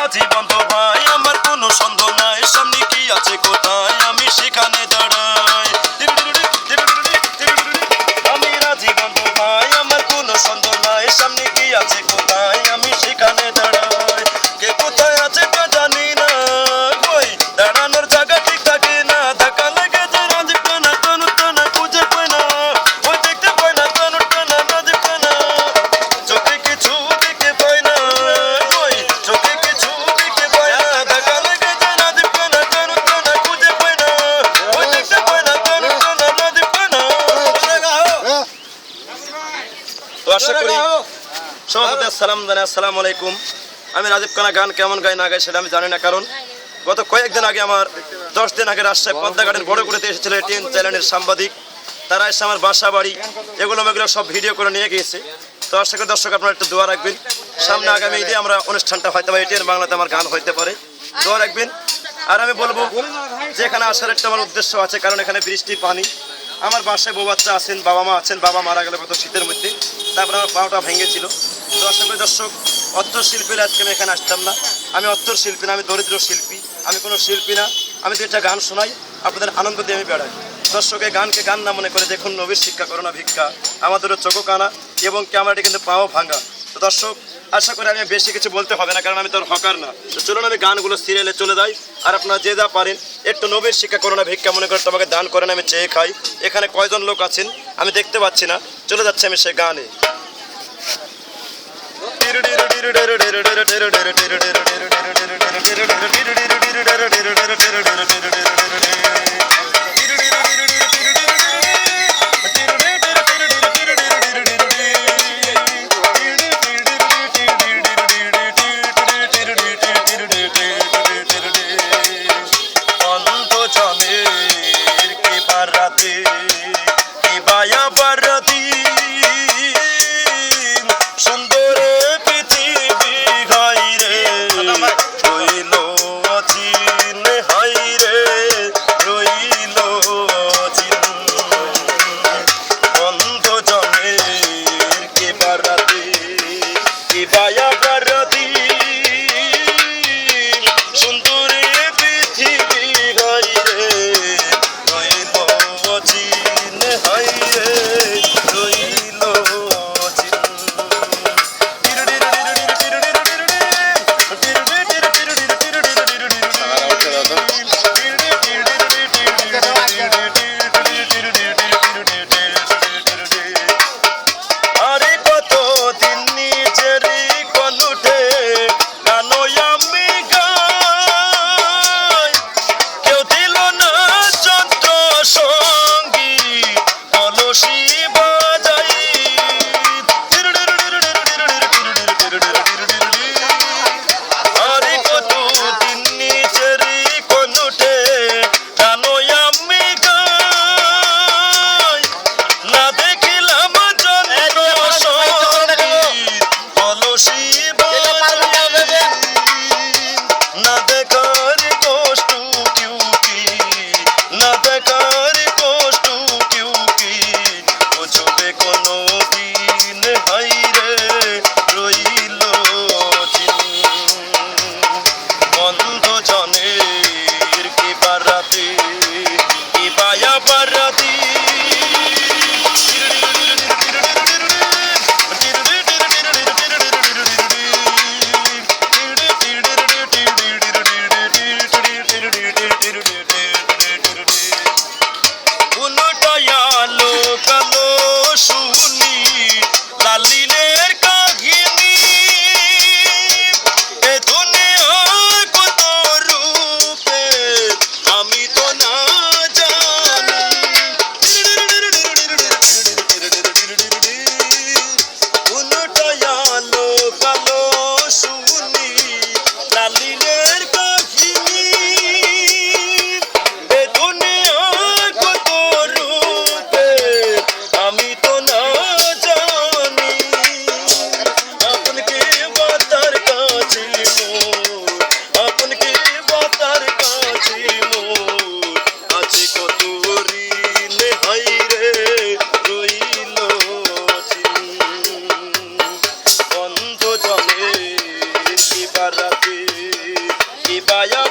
রাজি বন্ধ ভাই, আমার কোনো সন্দেহ নাই, সামনে কি আছে কোথায় আমি সেখানে দাঁড়াই। আমি রাজি বন্ধ ভাই, আমার কোনো সন্দেহ নাই, সামনে কি আছে কোথায় আমি সেখানে দাঁড়াই। কে কোথায় আছে তা জানি না, কই দাঁড়ানোর জায়গা ঠিক থাকে না, ধাক্কা লেগে যে রাজি টানা টানা টানা খুঁজে পায় না, ওই দেখতে পায় না টানা টানা রাজি টানা, চোখে কিছু দেখতে পায় না, কই চোখে কিছু দেখতে পায় না, ধাক্কা লেগে যে রাজি টানা টানা টানা খুঁজে পায় না, ওই দেখতে পায় না টানা টানা রাজি টানা। তো আশা করি সভাপতি আসসালাম জানাই, আসসালামু আলাইকুম। আমি রাজীব খানা গান কেমন গাই না গাই সেটা আমি জানি না, কারণ গত কয়েকদিন আগে আমার 10 দিন আগে রাজশাহী পদ্মাঘাটের বড় করতে এসেছিল এটিএন চ্যানেলের সাংবাদিক, তারা এসে আমার বাসা বাড়ি এগুলো সব ভিডিও করে নিয়ে গিয়েছে। তো আশা করি দর্শক আপনারা একটু দোয়া রাখবেন, সামনে আগামী ঈদে আমরা অনুষ্ঠানটা হয়তো বা এটিএন বাংলাতে আমার গান হইতে পারে, দোয়া রাখবেন। আর আমি বলবো যে এখানে আসার একটা আমার উদ্দেশ্য আছে, কারণ এখানে বৃষ্টি পানি, আমার বাসায় বউ বাচ্চা আছেন, বাবা মা আছেন, বাবা মারা গেল গত শীতের মধ্যে, তারপর আমার পাওটা ভেঙেছিল। তো আশা করি দর্শক অত্তর শিল্পীর আজকে আমি এখানে আসতাম না, আমি অত্তর শিল্পী না, আমি দরিদ্র শিল্পী, আমি কোনো শিল্পী না, আমি দুইটা গান শোনাই, আপনাদের আনন্দ দিয়ে আমি বেড়াই। দর্শক এই গানকে গান না মনে করে দেখুন, নবীর শিক্ষা করো না ভিক্ষা, আমাদেরও চোখও কানা এবং ক্যামেরাটি কিন্তু পাও ভাঙা। তো দর্শক আশা করি আমি বেশি কিছু বলতে হবে না, কারণ আমি তো আর হকার না। তো চলুন আমি গানগুলো সিরিয়ালে চলে যাই, আর আপনারা যে যা পারেন একটু নবীর শিক্ষা করো না ভিক্ষা মনে করে তোমাকে দান করেন, আমি চেয়ে খাই। এখানে কয়জন লোক আছেন আমি দেখতে পাচ্ছি না, চলে যাচ্ছে আমি সে গানে। বায়া